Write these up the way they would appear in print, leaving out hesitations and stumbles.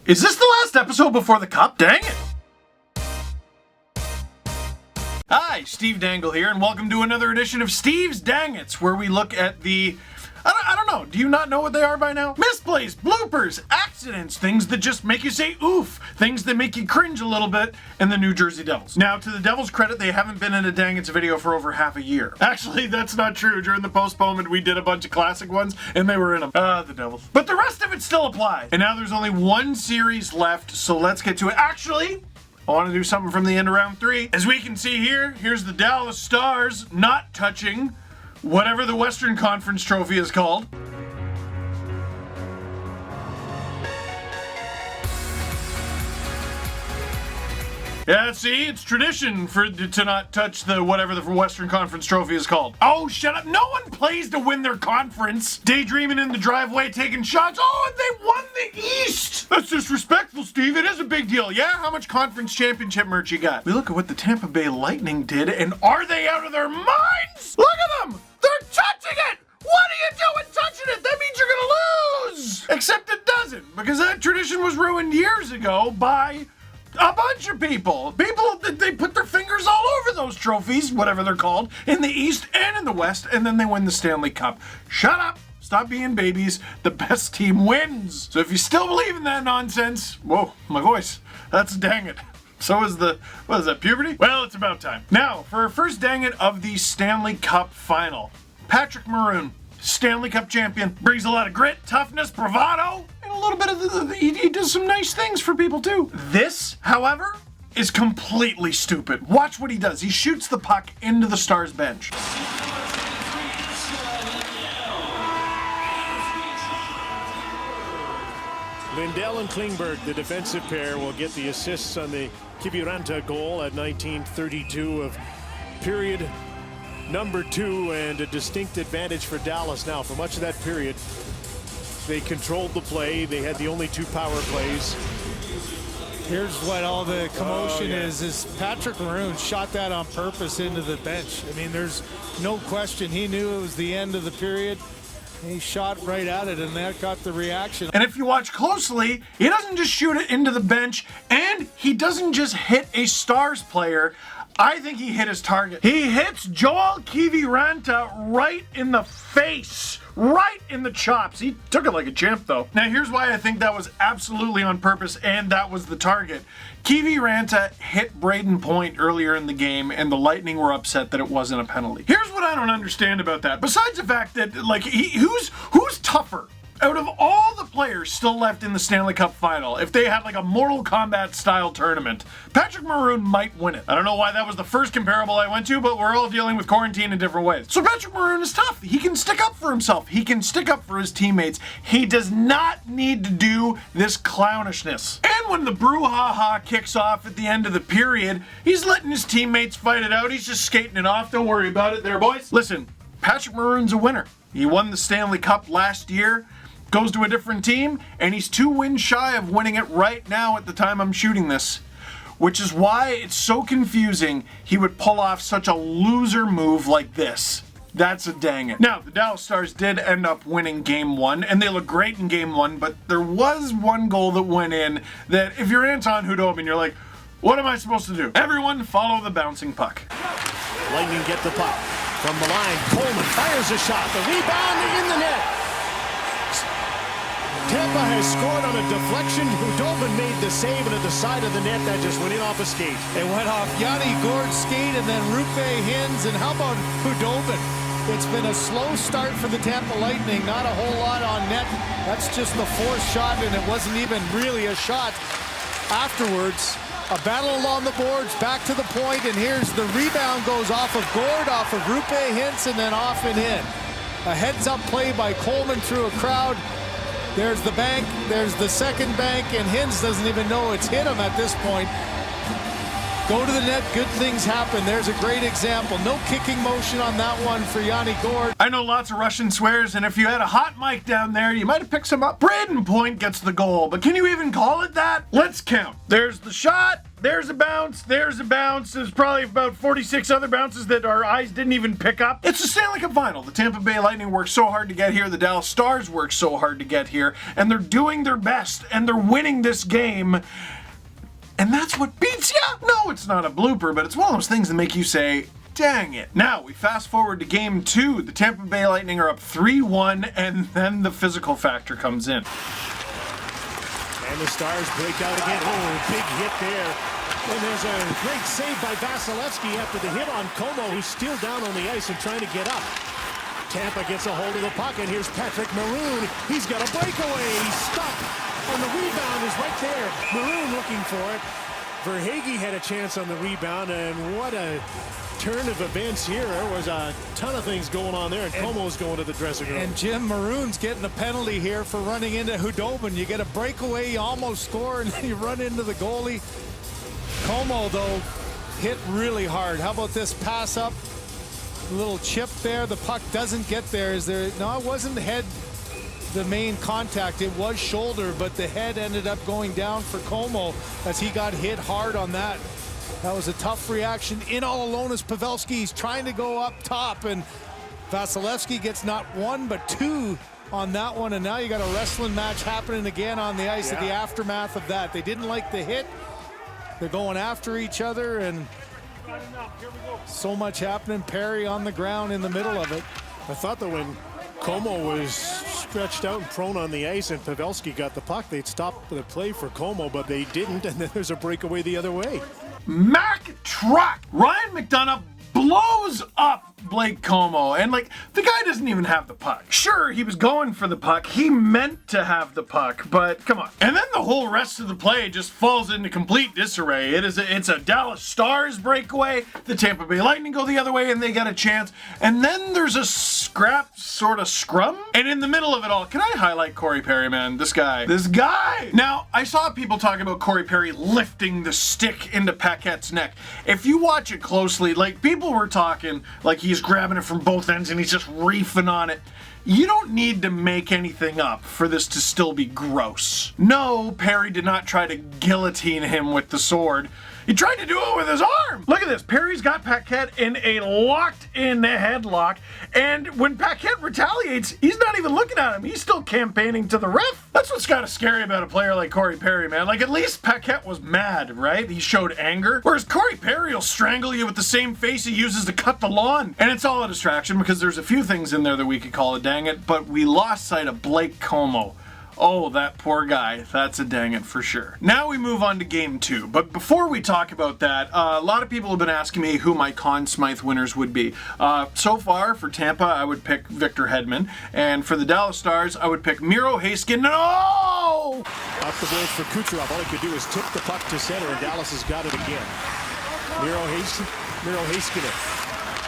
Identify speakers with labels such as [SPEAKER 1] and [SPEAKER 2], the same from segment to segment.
[SPEAKER 1] Is this the last episode before the Cup? Dang it! Hi, Steve Dangle here, and welcome to another edition of Steve's Dangits, where we look at the... I don't know, do you not know what they are by now? Misplays, bloopers, accidents, things that just make you say oof, things that make you cringe a little bit, and the New Jersey Devils. Now, to the Devils' credit, they haven't been in a Dangits video for over half a year. Actually, that's not true. During the postponement, we did a bunch of classic ones, and they were in them. The Devils. But the rest of it still applies. And now there's only one series left, so let's get to it. Actually, I want to do something from the end of round 3. As we can see here, here's the Dallas Stars not touching whatever the Western Conference trophy is called. Yeah, see, it's tradition to not touch the whatever the Western Conference trophy is called. Oh, shut up. No one plays to win their conference. Daydreaming in the driveway, taking shots. Oh, and they won the East. That's disrespectful, Steve. It is a big deal. Yeah, how much conference championship merch you got? We look at what the Tampa Bay Lightning did, and are they out of their minds? Look at them. They're touching it. What are you doing touching it? That means you're going to lose. Except it doesn't, because that tradition was ruined years ago by a bunch of people. People, they put their fingers all over those trophies, whatever they're called, in the East and in the West, and then they win the Stanley Cup. Shut up. Stop being babies. The best team wins. So if you still believe in that nonsense, whoa, my voice, that's dang it. So is the, what is that, puberty? Well, it's about time. Now, for our first dang it of the Stanley Cup final, Patrick Maroon, Stanley Cup champion, brings a lot of grit, toughness, bravado, and a little bit of he does some nice things for people too. This, however, is completely stupid. Watch what he does. He shoots the puck into the Stars bench.
[SPEAKER 2] Lindell and Klingberg, the defensive pair, will get the assists on the Kiviranta goal at 19:32 of period number 2, and a distinct advantage for Dallas now. For much of that period, they controlled the play. They had the only 2 power plays.
[SPEAKER 3] Here's what all the commotion is Patrick Maroon shot that on purpose into the bench. I mean, there's no question. He knew it was the end of the period. He shot right at it, and that got the reaction.
[SPEAKER 1] And if you watch closely, he doesn't just shoot it into the bench, and he doesn't just hit a Stars player. I think he hit his target. He hits Joel Kiviranta right in the face, right in the chops. He took it like a champ, though. Now, here's why I think that was absolutely on purpose, and that was the target. Kiviranta hit Brayden Point earlier in the game, and the Lightning were upset that it wasn't a penalty. Here's what I don't understand about that. Besides the fact that, like, who's tougher? Out of all the players still left in the Stanley Cup final, if they had like a Mortal Kombat style tournament, Patrick Maroon might win it. I don't know why that was the first comparable I went to, but we're all dealing with quarantine in different ways. So Patrick Maroon is tough. He can stick up for himself. He can stick up for his teammates. He does not need to do this clownishness. And when the brouhaha kicks off at the end of the period, he's letting his teammates fight it out. He's just skating it off. Don't worry about it there, boys. Listen, Patrick Maroon's a winner. He won the Stanley Cup last year. Goes to a different team, and he's 2 wins shy of winning it right now at the time I'm shooting this. Which is why it's so confusing he would pull off such a loser move like this. That's a dang it. Now, the Dallas Stars did end up winning Game 1, and they look great in Game 1, but there was one goal that went in that if you're Anton Khudobin, you're like, what am I supposed to do? Everyone follow the bouncing puck.
[SPEAKER 2] Lightning get the puck. From the line, Coleman fires a shot. The rebound in the net. Tampa has scored on a deflection. Khudobin made the save, and at the side of the net, that just went in off a skate.
[SPEAKER 3] It went off Yanni Gourde's skate, and then Rupe Hintz, and how about Khudobin? It's been a slow start for the Tampa Lightning, not a whole lot on net. That's just the 4th shot, and it wasn't even really a shot. Afterwards, a battle along the boards, back to the point, and here's the rebound goes off of Gourde, off of Rupe Hintz, and then off and in. A heads-up play by Coleman through a crowd. There's the bank, there's the second bank, and Hintz doesn't even know it's hit him at this point. go to the net, good things happen. There's a great example. No kicking motion on that one for Yanni Gourde.
[SPEAKER 1] I know lots of Russian swears, and if you had a hot mic down there, you might have picked some up. Brayden Point gets the goal, but can you even call it that? Let's count. There's the shot. There's a bounce, there's a bounce. There's probably about 46 other bounces that our eyes didn't even pick up. It's the Stanley Cup Final. The Tampa Bay Lightning worked so hard to get here. The Dallas Stars worked so hard to get here. And they're doing their best, and they're winning this game. And that's what beats you? No, it's not a blooper, but it's one of those things that make you say, dang it. Now, we fast forward to game 2. The Tampa Bay Lightning are up 3-1, and then the physical factor comes in.
[SPEAKER 2] And the Stars break out again. Oh, big hit there. And there's a great save by Vasilevsky after the hit on Como, who's still down on the ice and trying to get up. Tampa gets a hold of the puck, and here's Patrick Maroon. He's got a breakaway. He's stuck. And the rebound is right there. Maroon looking for it. Verhaeghe had a chance on the rebound, and what a turn of events here. There was a ton of things going on there, and Como's going to the dressing room.
[SPEAKER 3] And Jim Maroon's getting a penalty here for running into Hudobin. You get a breakaway, you almost score, and then you run into the goalie. Como, though, hit really hard. How about this pass up? A little chip there. The puck doesn't get there. Is there? No, it wasn't head, the main contact. It was shoulder, but the head ended up going down for Como as he got hit hard on that. That was a tough reaction. In all alone is Pavelski. He's trying to go up top, and Vasilevsky gets not one but two on that one. And now you got a wrestling match happening again on the ice. At the aftermath of that. They didn't like the hit. They're going after each other, and so much happening. Perry on the ground in the middle of it.
[SPEAKER 2] I thought that when Como was stretched out and prone on the ice and Pavelski got the puck, they'd stop the play for Como, but they didn't, and then there's a breakaway the other way.
[SPEAKER 1] Mac truck. Ryan McDonough blows up Blake Como, and like, the guy doesn't even have the puck. Sure, he was going for the puck. He meant to have the puck, but come on. And then the whole rest of the play just falls into complete disarray. It's a Dallas Stars breakaway. The Tampa Bay Lightning go the other way, and they get a chance. And then there's a scrap sort of scrum. And in the middle of it all, can I highlight Corey Perry, man? This guy. Now, I saw people talking about Corey Perry lifting the stick into Paquette's neck. If you watch it closely, like, people were talking like he's grabbing it from both ends and he's just reefing on it. You don't need to make anything up for this to still be gross. No, Perry did not try to guillotine him with the sword. He tried to do it with his arm. Look at this. Perry's got Paquette in a locked-in headlock, and when Paquette retaliates, he's not even looking at him. He's still campaigning to the ref. That's what's kind of scary about a player like Corey Perry, man. Like, at least Paquette was mad, right? He showed anger. Whereas Corey Perry will strangle you with the same face he uses to cut the lawn. And it's all a distraction because there's a few things in there that we could call a dang it, but we lost sight of Blake Como. Oh, that poor guy. That's a dang it for sure. Now we move on to game 2. But before we talk about that, a lot of people have been asking me who my Conn Smythe winners would be. So far, for Tampa, I would pick Victor Hedman. And for the Dallas Stars, I would pick Miro Heiskanen. No!
[SPEAKER 2] Off the boards for Kucherov. All he could do is tip the puck to center, and Dallas has got it again. Miro Heiskanen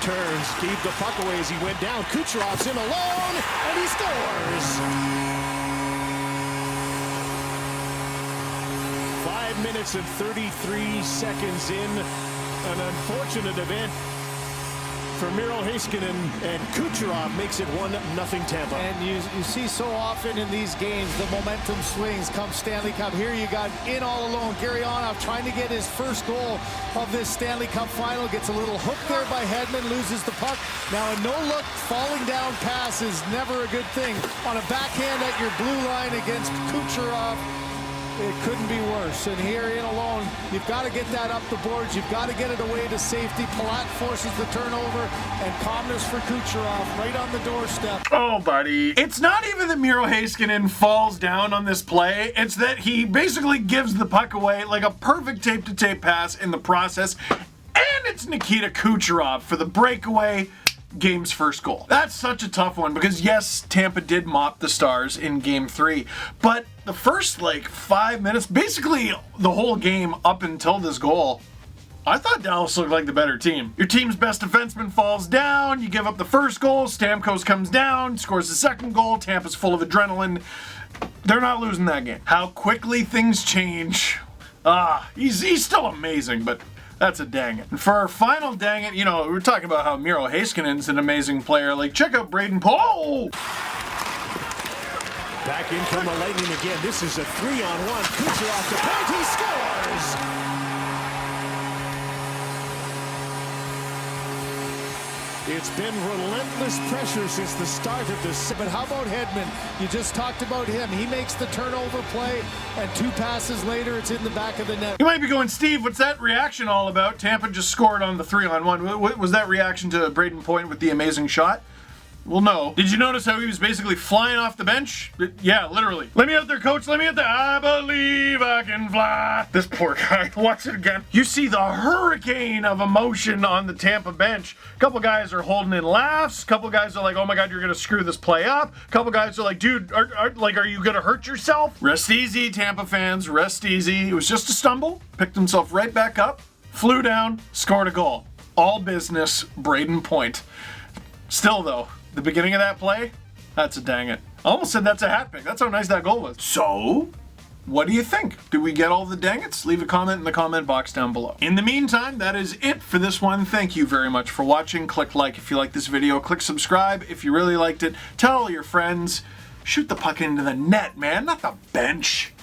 [SPEAKER 2] turns, gave the puck away as he went down. Kucherov's in alone, and he scores! 5 minutes and 33 seconds in. An unfortunate event for Miro Heiskanen, and Kucherov makes it 1-0 Tampa.
[SPEAKER 3] And you see so often in these games, the momentum swings come Stanley Cup. Here you got in all alone, Gary Onoff trying to get his first goal of this Stanley Cup final. Gets a little hook there by Hedman, loses the puck. Now a no-look falling down pass is never a good thing. On a backhand at your blue line against Kucherov, it couldn't be worse. And here in alone, you've got to get that up the boards. You've got to get it away to safety. Palat forces the turnover, and calmness for Kucherov right on the doorstep.
[SPEAKER 1] Oh, buddy. It's not even that Miro Heiskanen falls down on this play. It's that he basically gives the puck away like a perfect tape-to-tape pass in the process. And it's Nikita Kucherov for the breakaway. Game's first goal. That's such a tough one because, yes, Tampa did mop the Stars in game 3, but the first, 5 minutes, basically the whole game up until this goal, I thought Dallas looked like the better team. Your team's best defenseman falls down, you give up the first goal, Stamkos comes down, scores the second goal, Tampa's full of adrenaline. They're not losing that game. How quickly things change. He's still amazing, but That's a dang it. And for our final dang it, you know, we were talking about how Miro Heiskanen's an amazing player. Like, check out Brayden Point. Oh!
[SPEAKER 2] Back in from the Lightning again. This is a 3-on-1. Kucherov to point. He scores! It's been relentless pressure since the start of this.
[SPEAKER 3] But how about Hedman? You just talked about him. He makes the turnover play, and 2 passes later, it's in the back of the net.
[SPEAKER 1] You might be going, Steve, what's that reaction all about? Tampa just scored on the 3-on-1. What was that reaction to Brayden Point with the amazing shot? Well, no. Did you notice how he was basically flying off the bench? Yeah, literally. Let me out there, coach. Let me out there. I believe I can fly. This poor guy. Watch it again. You see the hurricane of emotion on the Tampa bench. A couple guys are holding in laughs. A couple guys are like, oh my God, you're going to screw this play up. A couple guys are like, dude, are you going to hurt yourself? Rest easy, Tampa fans. Rest easy. It was just a stumble. Picked himself right back up. Flew down. Scored a goal. All business, Brayden Point. Still, though, the beginning of that play, that's a dang it. I almost said that's a hat pick. That's how nice that goal was. So, what do you think? Did we get all the dang its? Leave a comment in the comment box down below. In the meantime, that is it for this one. Thank you very much for watching. Click like if you like this video. Click subscribe if you really liked it. Tell all your friends. Shoot the puck into the net, man, not the bench.